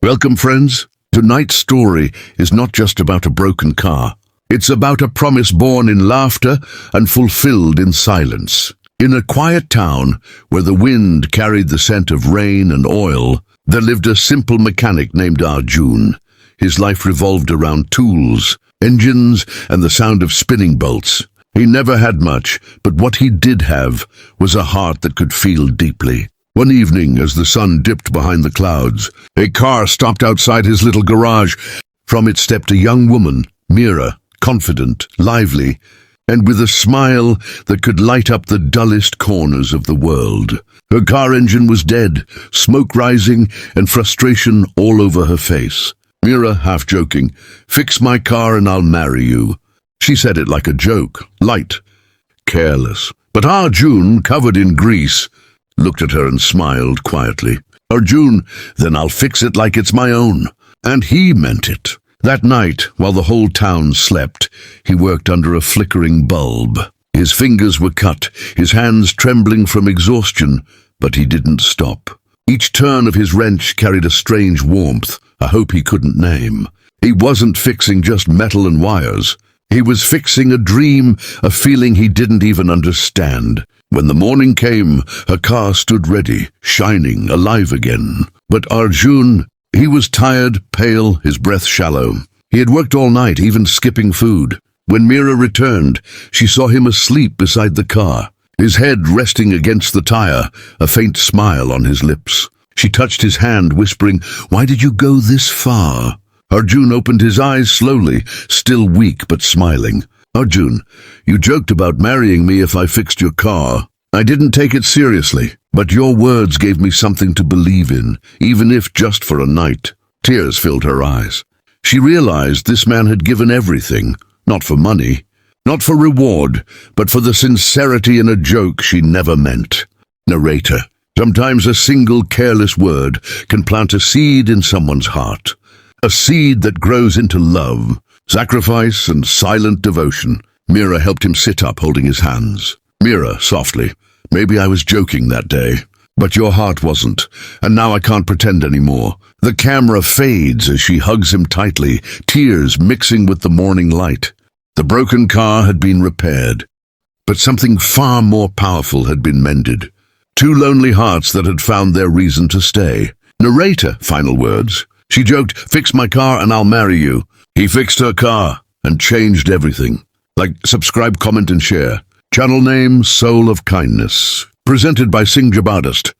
Welcome, friends. Tonight's story is not just about a broken car. It's about a promise born in laughter and fulfilled in silence. In a quiet town where the wind carried the scent of rain and oil, there lived a simple mechanic named Arjun. His life revolved around tools, engines, and the sound of spinning bolts. He never had much, but what he did have was a heart that could feel deeply. One evening, as the sun dipped behind the clouds, a car stopped outside his little garage. From it stepped a young woman, Mira, confident, lively, and with a smile that could light up the dullest corners of the world. Her car engine was dead, smoke rising, and frustration all over her face. Mira, half joking, "Fix my car and I'll marry you." She said it like a joke, light, careless. But Arjun, covered in grease, looked at her and smiled quietly. "Arjun, then I'll fix it like it's my own." And he meant it. That night, while the whole town slept, he worked under a flickering bulb. His fingers were cut, his hands trembling from exhaustion, but he didn't stop. Each turn of his wrench carried a strange warmth, a hope he couldn't name. He wasn't fixing just metal and wires. He was fixing a dream, a feeling he didn't even understand. When the morning came, her car stood ready, shining, alive again. But Arjun, he was tired, pale, his breath shallow. He had worked all night, even skipping food. When Mira returned, she saw him asleep beside the car, his head resting against the tire, a faint smile on his lips. She touched his hand, whispering, "Why did you go this far?" Arjun opened his eyes slowly, still weak but smiling. "Arjun, you joked about marrying me if I fixed your car. I didn't take it seriously, but your words gave me something to believe in, even if just for a night." Tears filled her eyes. She realized this man had given everything, not for money, not for reward, but for the sincerity in a joke she never meant. Narrator. Sometimes a single careless word can plant a seed in someone's heart. A seed that grows into love, sacrifice, and silent devotion. Mira helped him sit up, holding his hands. "Mira, softly, maybe I was joking that day, but your heart wasn't, and now I can't pretend anymore." The camera fades as she hugs him tightly, tears mixing with the morning light. The broken car had been repaired, but something far more powerful had been mended. Two lonely hearts that had found their reason to stay. Narrator, final words. She joked, "Fix my car and I'll marry you." He fixed her car and changed everything. Like, subscribe, comment, and share. Channel name, Soul of Kindness. Presented by Singh Jabardast.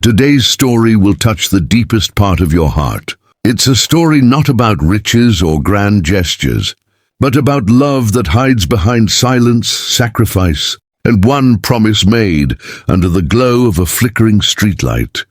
Today's story will touch the deepest part of your heart. It's a story not about riches or grand gestures, but about love that hides behind silence, sacrifice, and one promise made under the glow of a flickering streetlight.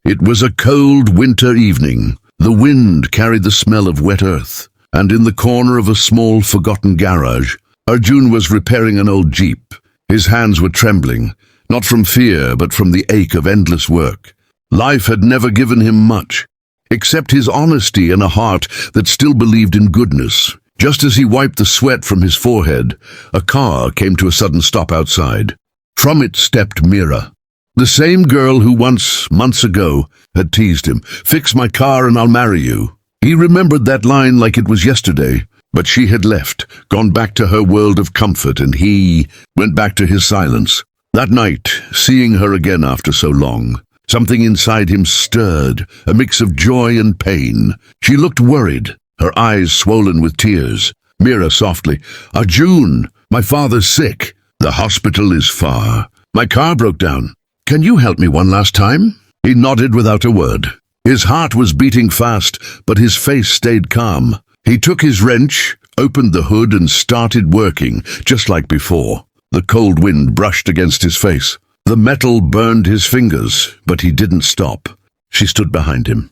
It was a cold winter evening. The wind carried the smell of wet earth, and in the corner of a small forgotten garage, Arjun was repairing an old Jeep. His hands were trembling, not from fear, but from the ache of endless work. Life had never given him much, except his honesty and a heart that still believed in goodness. Just as he wiped the sweat from his forehead, a car came to a sudden stop outside. From it stepped Mira, the same girl who once, months ago, had teased him, "Fix my car and I'll marry you." He remembered that line like it was yesterday, but she had left, gone back to her world of comfort, and he went back to his silence. That night, seeing her again after so long, something inside him stirred, a mix of joy and pain. She looked worried, her eyes swollen with tears. Mira softly, "Arjun, my father's sick. The hospital is far. My car broke down. Can you help me one last time?" He nodded without a word. His heart was beating fast, but his face stayed calm. He took his wrench, opened the hood, and started working, just like before. The cold wind brushed against his face. The metal burned his fingers, but he didn't stop. She stood behind him,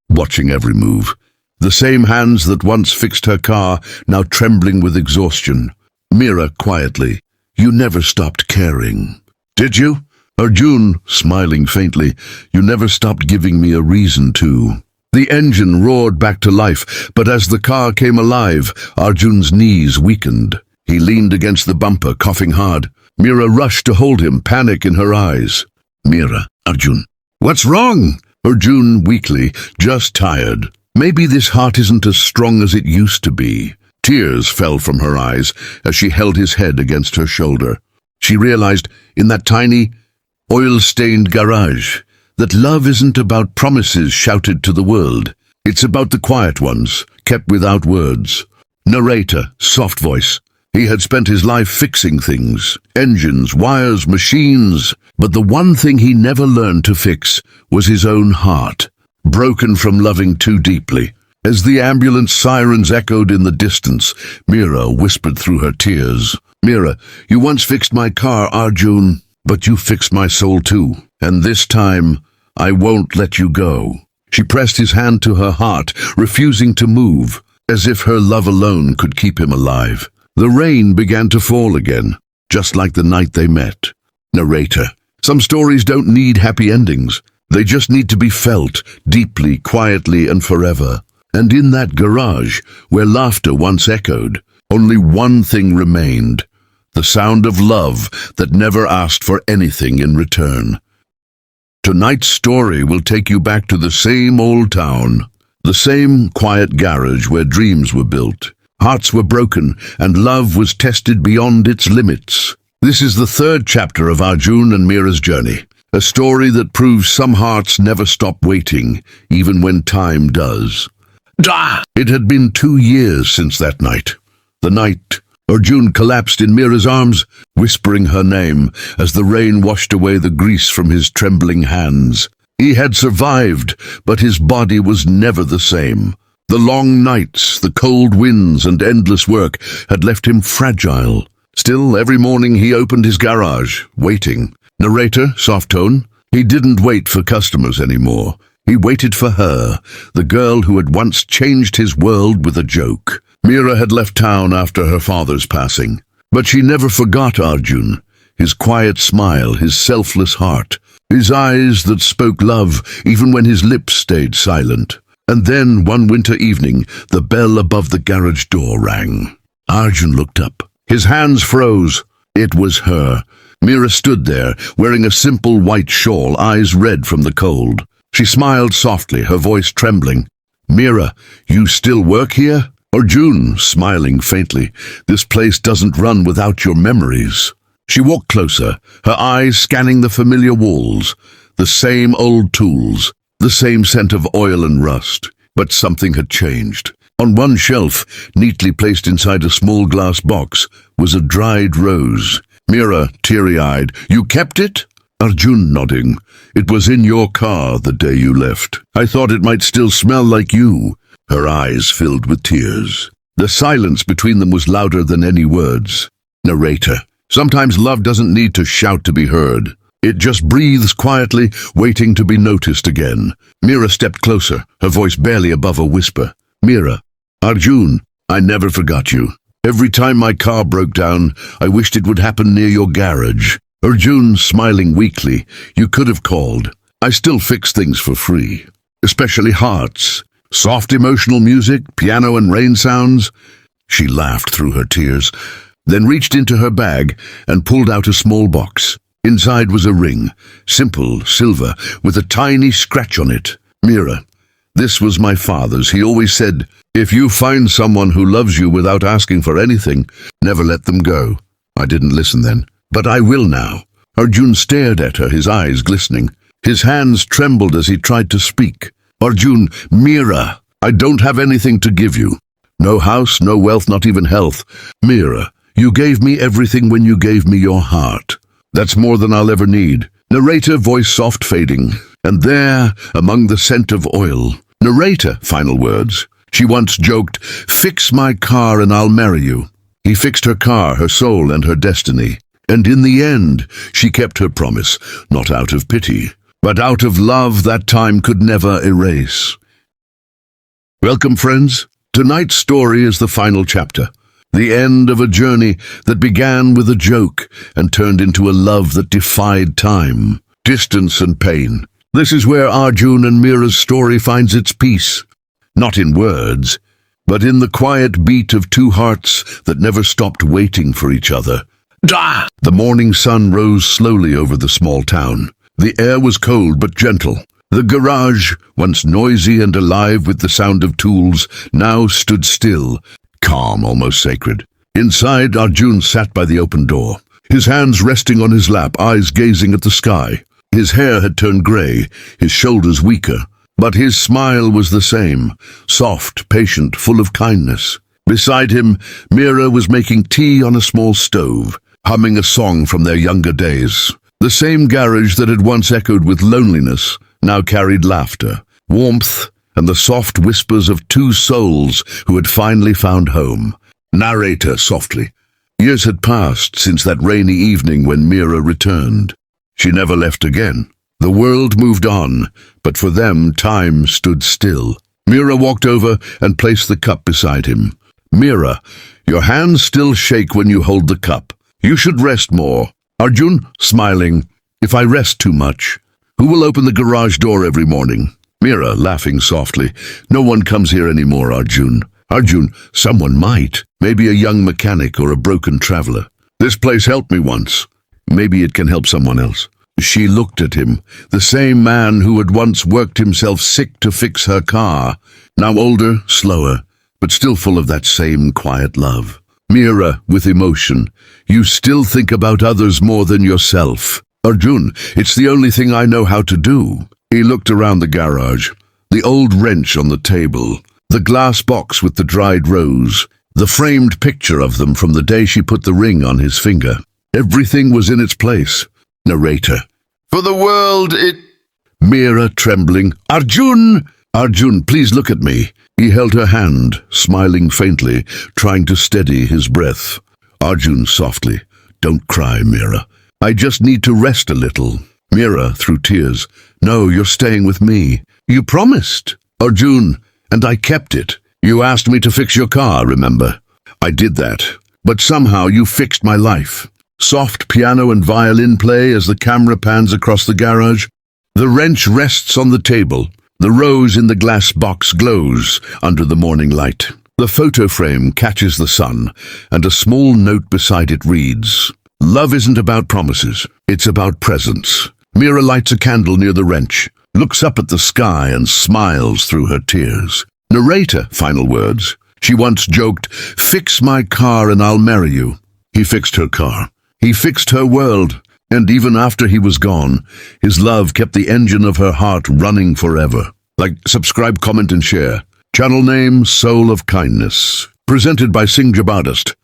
watching every move. The same hands that once fixed her car, now trembling with exhaustion. Mira quietly, "You never stopped caring." "Did you?" Arjun, smiling faintly, "You never stopped giving me a reason to." The engine roared back to life, but as the car came alive, Arjun's knees weakened. He leaned against the bumper, coughing hard. Mira rushed to hold him, panic in her eyes. "Mira, Arjun, what's wrong?" Arjun weakly, just tired. Maybe this heart isn't as strong as it used to be. Tears fell from her eyes as she held his head against her shoulder. She realized, in that tiny, oil-stained garage, that love isn't about promises shouted to the world. It's about the quiet ones, kept without words. Narrator, soft voice. He had spent his life fixing things, engines, wires, machines, but the one thing he never learned to fix was his own heart, broken from loving too deeply. As the ambulance sirens echoed in the distance, Mira whispered through her tears, "Mira, you once fixed my car, Arjun, but you fixed my soul too, and this time I won't let you go." She pressed his hand to her heart, refusing to move, as if her love alone could keep him alive. The rain began to fall again, just like the night they met. Narrator. Some stories don't need happy endings. They just need to be felt, deeply, quietly, and forever. And in that garage, where laughter once echoed, only one thing remained: the sound of love that never asked for anything in return. Tonight's story will take you back to the same old town, the same quiet garage where dreams were built, hearts were broken, and love was tested beyond its limits. This is the third chapter of Arjun and Mira's journey, a story that proves some hearts never stop waiting, even when time does. It had been 2 years since that night. The night Arjun collapsed in Mira's arms, whispering her name as the rain washed away the grease from his trembling hands. He had survived, but his body was never the same. The long nights, the cold winds, and endless work had left him fragile. Still, every morning he opened his garage, waiting. Narrator, soft tone. He didn't wait for customers anymore. He waited for her, the girl who had once changed his world with a joke. Mira had left town after her father's passing, but she never forgot Arjun, his quiet smile, his selfless heart, his eyes that spoke love even when his lips stayed silent. And then, one winter evening, the bell above the garage door rang. Arjun looked up. His hands froze. It was her. Mira stood there, wearing a simple white shawl, eyes red from the cold. She smiled softly, her voice trembling. "Mira, you still work here?" Arjun, smiling faintly. "This place doesn't run without your memories." She walked closer, her eyes scanning the familiar walls. The same old tools, the same scent of oil and rust. But something had changed. On one shelf, neatly placed inside a small glass box, was a dried rose. Mira, teary-eyed, "You kept it?" Arjun nodding. "It was in your car the day you left. I thought it might still smell like you." Her eyes filled with tears. The silence between them was louder than any words. Narrator. Sometimes love doesn't need to shout to be heard. It just breathes quietly, waiting to be noticed again. Mira stepped closer, her voice barely above a whisper. "Mira, Arjun, I never forgot you. Every time my car broke down, I wished it would happen near your garage." Arjun, smiling weakly, "You could have called. I still fix things for free. Especially hearts. Soft emotional music, piano and rain sounds." She laughed through her tears, then reached into her bag and pulled out a small box. Inside was a ring, simple, silver, with a tiny scratch on it. "Mira, this was my father's. He always said, if you find someone who loves you without asking for anything, never let them go." I didn't listen then. But I will now. Arjun stared at her, his eyes glistening. His hands trembled as he tried to speak. "Arjun, Mira, I don't have anything to give you. No house, no wealth, not even health. Mira, you gave me everything when you gave me your heart. That's more than I'll ever need." Narrator, voice soft fading. "And there, among the scent of oil." Narrator, final words. "She once joked, 'Fix my car and I'll marry you.' He fixed her car, her soul, and her destiny. And in the end, she kept her promise, not out of pity, but out of love that time could never erase." Welcome, friends. Tonight's story is the final chapter, the end of a journey that began with a joke and turned into a love that defied time, distance, and pain. This is where Arjun and Mira's story finds its peace, not in words, but in the quiet beat of two hearts that never stopped waiting for each other. The morning sun rose slowly over the small town. The air was cold but gentle. The garage, once noisy and alive with the sound of tools, now stood still, calm, almost sacred. Inside, Arjun sat by the open door, his hands resting on his lap, eyes gazing at the sky. His hair had turned grey, his shoulders weaker, but his smile was the same, soft, patient, full of kindness. Beside him, Meera was making tea on a small stove, humming a song from their younger days. The same garage that had once echoed with loneliness now carried laughter, warmth, and the soft whispers of two souls who had finally found home. Narrator softly. Years had passed since that rainy evening when Meera returned. She never left again. The world moved on, but for them time stood still. Meera walked over and placed the cup beside him. Meera, your hands still shake when you hold the cup. You should rest more. Arjun, smiling. If I rest too much, who will open the garage door every morning? Meera, laughing softly. No one comes here anymore, Arjun. Arjun, someone might. Maybe a young mechanic or a broken traveler. This place helped me once. Maybe it can help someone else. She looked at him, the same man who had once worked himself sick to fix her car, now older, slower, but still full of that same quiet love. Meera, with emotion, you still think about others more than yourself. Arjun, it's the only thing I know how to do. He looked around the garage, the old wrench on the table, the glass box with the dried rose, the framed picture of them from the day she put the ring on his finger. Everything was in its place. Narrator. For the world it... Meera, trembling. Arjun! Arjun, please look at me. He held her hand, smiling faintly, trying to steady his breath. Arjun, softly. Don't cry, Meera. I just need to rest a little. Meera, through tears. No, you're staying with me. You promised. Arjun, and I kept it. You asked me to fix your car, remember? I did that. But somehow you fixed my life. Soft piano and violin play as the camera pans across the garage. The wrench rests on the table. The rose in the glass box glows under the morning light. The photo frame catches the sun, and a small note beside it reads, Love isn't about promises, it's about presence. Meera lights a candle near the wrench, looks up at the sky and smiles through her tears. Narrator, final words. She once joked, fix my car and I'll marry you. He fixed her car. He fixed her world, and even after he was gone, his love kept the engine of her heart running forever. Like, subscribe, comment, and share. Channel name, Soul of Kindness. Presented by Singh Jabardast.